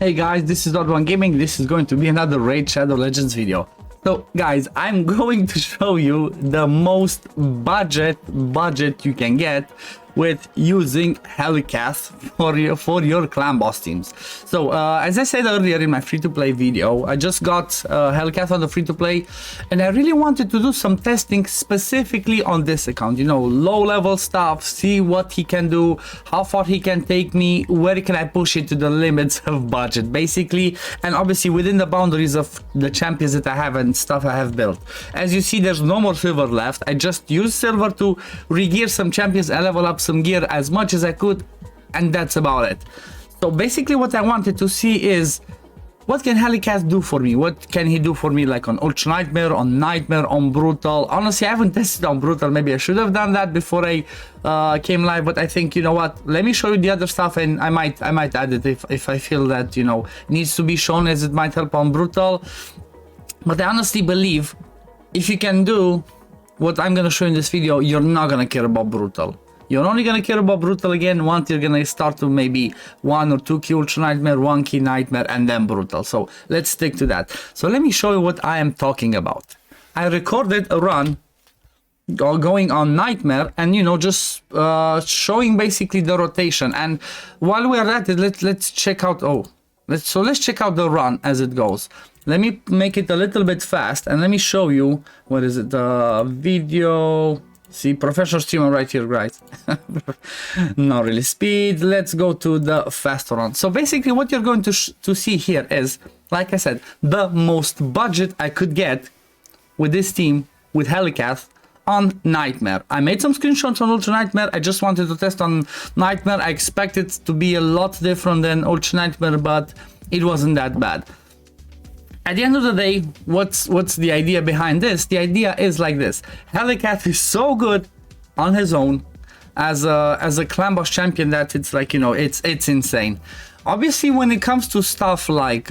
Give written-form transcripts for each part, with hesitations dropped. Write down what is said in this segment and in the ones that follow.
Hey guys, this is OddOneGaming. This is going to be another Raid Shadow Legends video. So guys, I'm going to show you the most budget you can get with using Helicath for your clan boss teams. So as I said earlier in my free-to-play video, I just got Helicath on the free-to-play, and I really wanted to do some testing specifically on this account. You know, low-level stuff, see what he can do, how far he can take me, where can I push it to the limits of budget, basically, and obviously within the boundaries of the champions that I have and stuff I have built. As you see, there's no more silver left. I just used silver to re-gear some champions and level up some gear as much as I could, and that's about it. So basically what I wanted to see is what can Helicath do for me? What can he do for me, like on Ultra Nightmare, on Nightmare, on Brutal? Honestly, I haven't tested on Brutal. Maybe I should have done that before I came live, but I think, you know what, let me show you the other stuff, and I might add it if I feel that, you know, needs to be shown, as it might help on Brutal. But I honestly believe if you can do what I'm gonna show in this video, you're not gonna care about Brutal. You're only gonna care about Brutal again once you're gonna start to maybe 1 or 2 key Ultra Nightmare, 1 key Nightmare, and then Brutal. So let's stick to that. So let me show you what I am talking about. I recorded a run going on Nightmare, and you know, just showing basically the rotation. And while we're at it, let's check out. Let's check out the run as it goes. Let me make it a little bit fast, and let me show you what is it. The video. See, professional streamer right here, right? Not really speed. Let's go to the fast run. So basically what you're going to see here is, like I said, the most budget I could get with this team, with Helicath, on Nightmare. I made some screenshots on Ultra Nightmare. I just wanted to test on Nightmare. I expect it to be a lot different than Ultra Nightmare, but it wasn't that bad. At the end of the day, what's the idea behind this? The idea is like this. Helicath is so good on his own as a clan boss champion that it's like, you know, it's insane. Obviously, when it comes to stuff like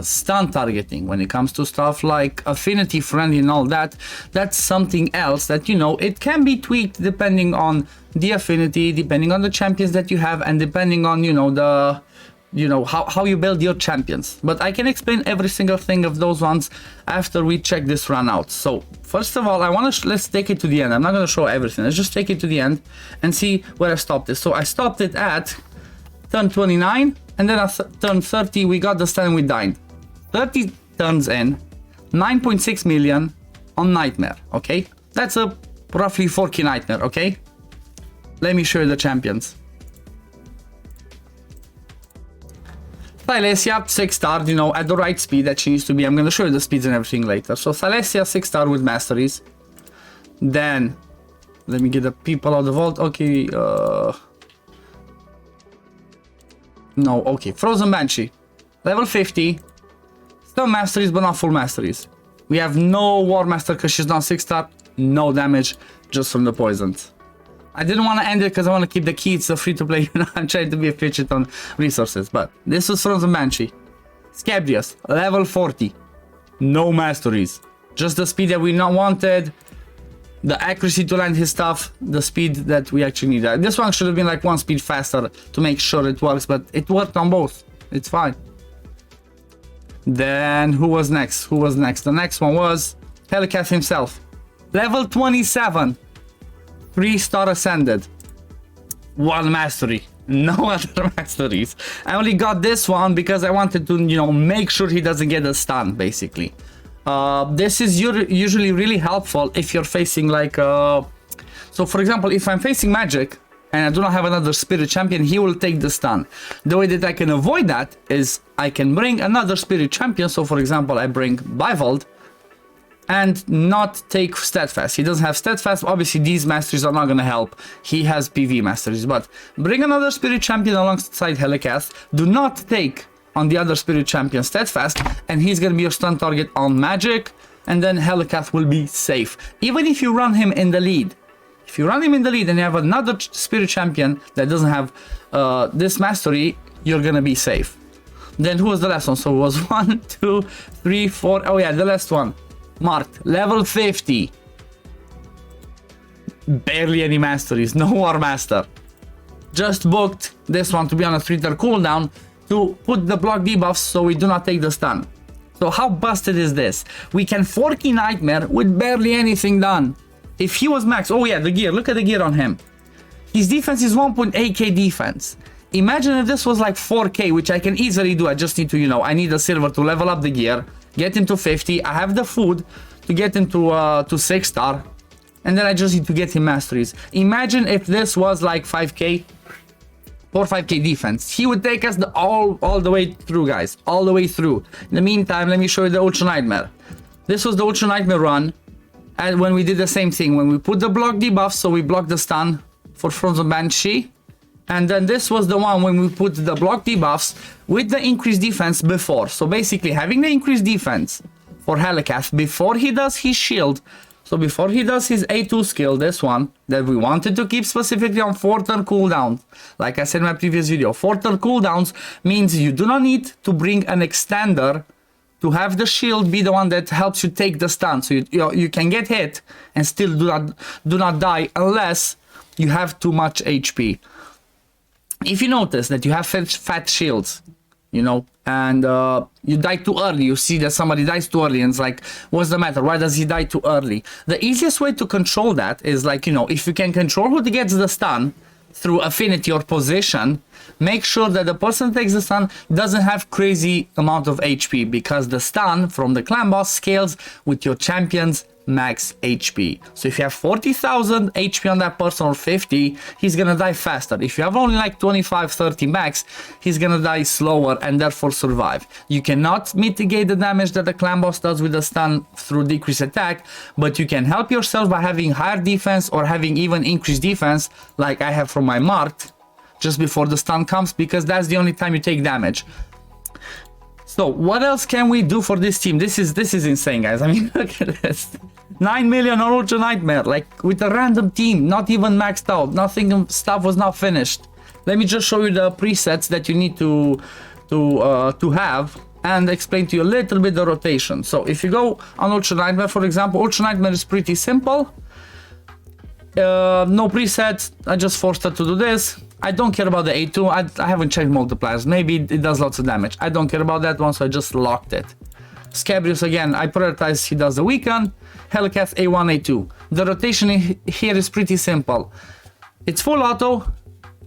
stun targeting, when it comes to stuff like affinity friendly and all that, that's something else that, you know, it can be tweaked depending on the affinity, depending on the champions that you have, and depending on, you know, how you build your champions. But I can explain every single thing of those ones after we check this run out. So first of all, let's take it to the end. I'm not going to show everything. Let's just take it to the end and see where I stopped it. So I stopped it at turn 29, and then at turn 30 we got the stun and we died. 30 turns in, 9.6 million on Nightmare. Okay, that's a roughly 4k Nightmare. Okay, let me show you the champions. Thalassia, 6-star, you know, at the right speed that she needs to be. I'm going to show you the speeds and everything later. So Thalassia, 6-star with masteries. Then, let me get the people out of the vault. Okay, no, okay. Frozen Banshee, level 50. Still masteries, but not full masteries. We have no War Master because she's not 6-star. No damage, just from the poisons. I didn't want to end it because I want to keep the key. It's a free-to-play. You know, I'm trying to be efficient on resources. But this was Frozen Banshee. Scabrius, level 40. No masteries. Just the speed that we not wanted. The accuracy to land his stuff. The speed that we actually need. This one should have been like 1 speed faster to make sure it works. But it worked on both. It's fine. Then who was next? Who was next? The next one was Helicath himself. Level 27. 3-star ascended, 1 mastery, no other masteries. I only got this one because I wanted to, you know, make sure he doesn't get a stun, basically. This is usually really helpful if you're facing like, so for example, if I'm facing magic and I do not have another spirit champion, he will take the stun. The way that I can avoid that is I can bring another spirit champion. So for example, I bring Bivold, and not take Steadfast. He doesn't have Steadfast. Obviously, these masteries are not going to help. He has PV masteries. But bring another Spirit Champion alongside Helicath. Do not take on the other Spirit Champion Steadfast. And he's going to be your stun target on Magic. And then Helicath will be safe. Even if you run him in the lead. If you run him in the lead and you have another Spirit Champion that doesn't have this mastery, you're going to be safe. Then who was the last one? So it was 1, 2, 3, 4. Oh yeah, the last one. Marked, level 50. Barely any masteries, no War Master. Just booked this one to be on a 3-star cooldown to put the block debuffs so we do not take the stun. So how busted is this? We can 4k Nightmare with barely anything done. If he was max, oh yeah, the gear, look at the gear on him. His defense is 1.8k defense. Imagine if this was like 4k, which I can easily do. I just need to, you know, I need a silver to level up the gear, get into 50. I have the food to get into to 6-star. And then I just need to get him masteries. Imagine if this was like 5k, 4-5k defense. He would take us all the way through, guys. All the way through. In the meantime, let me show you the Ultra Nightmare. This was the Ultra Nightmare run. And when we did the same thing, when we put the block debuff, so we blocked the stun for Frozen Banshee. And then this was the one when we put the block debuffs with the increased defense before. So basically having the increased defense for Helicath before he does his shield. So before he does his A2 skill, this one, that we wanted to keep specifically on 4-turn cooldowns. Like I said in my previous video, 4-turn cooldowns means you do not need to bring an extender to have the shield be the one that helps you take the stun. So you can get hit and still do not die unless you have too much HP. If you notice that you have fat shields, you know, and you die too early, you see that somebody dies too early and it's like, what's the matter? Why does he die too early? The easiest way to control that is like, you know, if you can control who gets the stun through affinity or position, make sure that the person that takes the stun doesn't have crazy amount of HP, because the stun from the clan boss scales with your champion's max HP. So if you have 40,000 HP on that person or 50, he's gonna die faster. If you have only like 25-30 max, he's gonna die slower and therefore survive. You cannot mitigate the damage that the clan boss does with the stun through decreased attack, but you can help yourself by having higher defense or having even increased defense like I have from my marked just before the stun comes, because that's the only time you take damage. So what else can we do for this team? This is insane, guys. I mean, look at this. 9 million on Ultra Nightmare, like with a random team, not even maxed out, nothing, stuff was not finished. Let me just show you the presets that you need to have and explain to you a little bit the rotation. So if you go on Ultra Nightmare, for example, Ultra Nightmare is pretty simple. No presets, I just forced it to do this. I don't care about the A2, I haven't checked multipliers, maybe it does lots of damage. I don't care about that one, so I just locked it. Scabrius again, I prioritize he does the weaken. Helicath A1, A2. The rotation here is pretty simple. It's full auto,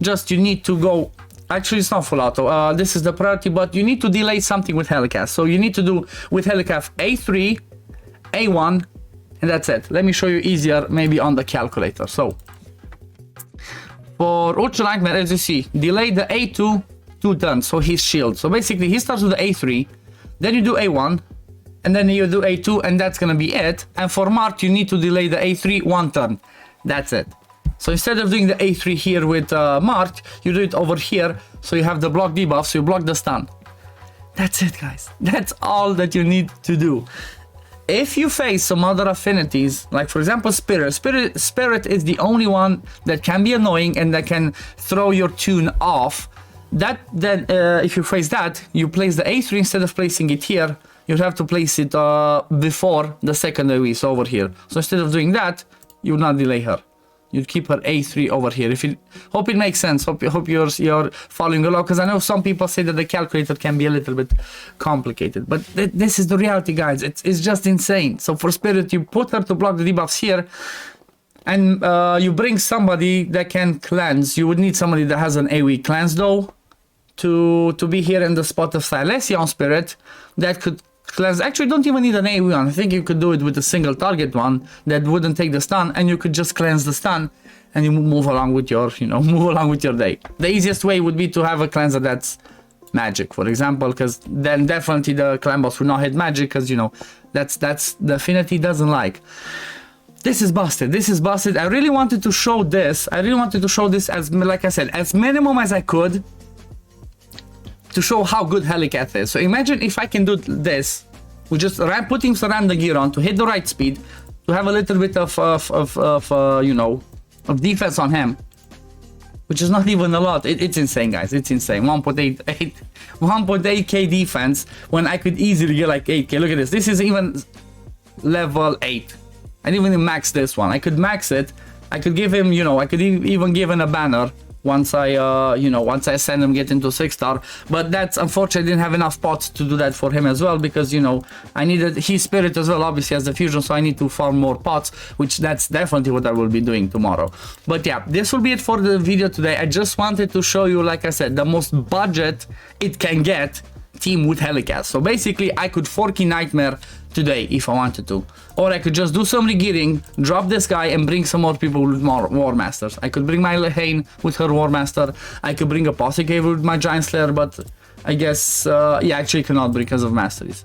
just you need to go, actually it's not full auto, this is the priority, but you need to delay something with Helicath. So you need to do with Helicath A3, A1, and that's it. Let me show you easier maybe on the calculator. So for Ultra Nightmare, as you see, delay the A2 2 turns, so his shield. So basically he starts with the A3, then you do A1, and then you do A2, and that's gonna be it. And for Marked, you need to delay the A3 1 turn. That's it. So instead of doing the A3 here with Marked, you do it over here, so you have the block debuff, so you block the stun. That's it, guys. That's all that you need to do. If you face some other affinities, like for example Spirit is the only one that can be annoying and that can throw your tune off. Then if you face that, you place the A3 instead of placing it here. You have to place it before the second AoE, so over here. So instead of doing that, you would not delay her. You'd keep her A3 over here. Hope it makes sense. Hope you're following along, because I know some people say that the calculator can be a little bit complicated, but this is the reality, guys. It's just insane. So for Spirit, you put her to block the debuffs here, and you bring somebody that can cleanse. You would need somebody that has an AoE cleanse though to be here in the spot of Silesia on Spirit that could cleanse. Actually, don't even need an AoE one. I think you could do it with a single target one that wouldn't take the stun, and you could just cleanse the stun and you move along with your, move along with your day. The easiest way would be to have a cleanser that's magic, for example, because then definitely the clan boss will not hit magic, because that's the affinity doesn't like. This is busted. This is busted. I really wanted to show this. I really wanted to show this as, like I said, as minimum as I could, to show how good Helicath is. So imagine if I can do this, we just putting some random gear on to hit the right speed, to have a little bit of defense on him, which is not even a lot. It's insane, guys. It's insane. 1.8k defense when I could easily get like 8k. Look at this. This is even level 8. I didn't even max this one. I could max it. I could give him, I could even give him a banner once I you know, once I send him get into 6-star. But that's unfortunately, I didn't have enough pots to do that for him as well, because you know, I needed his spirit as well, obviously, as the fusion, so I need to farm more pots, which that's definitely what I will be doing tomorrow. But yeah, this will be it for the video today. I just wanted to show you, like I said, the most budget it can get team with Helicath. So basically I could 4-key Nightmare today if I wanted to, or I could just do some regearing, drop this guy and bring some more people with more War Masters. I could bring my Lehane with her War Master, I could bring a Apothecary with my Giant Slayer, but I guess yeah, actually cannot because of masteries.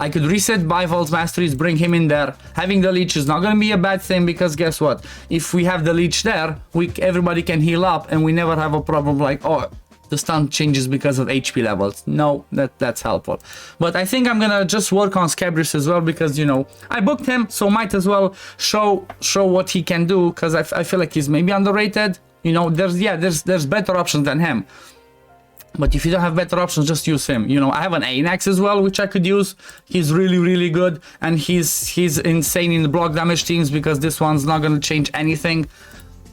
I could reset Bival's masteries, bring him in there. Having the leech is not gonna be a bad thing, because guess what, if we have the leech there, everybody can heal up and we never have a problem like, oh, the stun changes because of HP levels. No, that's helpful. But I think I'm gonna just work on Scabrius as well, because you know, I booked him, so might as well show what he can do, because I feel like he's maybe underrated. You know, there's better options than him. But if you don't have better options, just use him. You know, I have an Anax as well, which I could use. He's really good, and he's insane in the block damage teams, because this one's not gonna change anything.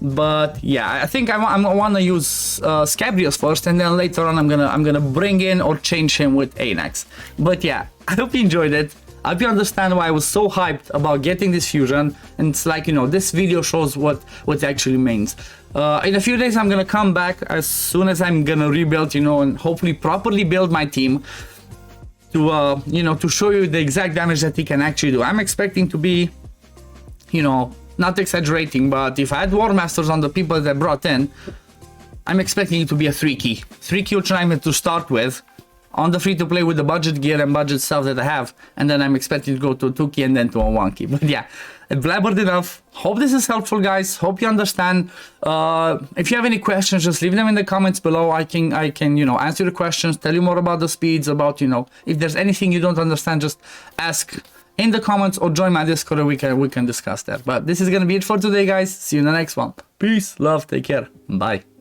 But yeah, I think I want to use Scabrius first, and then later on I'm gonna bring in or change him with Anax. But yeah, I hope you enjoyed it. I hope you understand why I was so hyped about getting this fusion, and it's like, you know, this video shows what it actually means. In a few days I'm gonna come back as soon as I'm gonna rebuild, you know, and hopefully properly build my team to you know, to show you the exact damage that he can actually do. I'm expecting to be, you know, not exaggerating, but if I had War Masters on the people that I brought in, I'm expecting it to be a 3-key Ultra Nightmare to start with, on the free-to-play with the budget gear and budget stuff that I have, and then I'm expecting to go to a 2-key and then to a 1-key. But yeah, I blabbered enough. Hope this is helpful, guys. Hope you understand. If you have any questions, just leave them in the comments below. I can you know, answer your questions, tell you more about the speeds, about, you know, if there's anything you don't understand, just ask in the comments or join my Discord and we can discuss that. But this is gonna be it for today, guys. See you in the next one. Peace, love, take care, bye.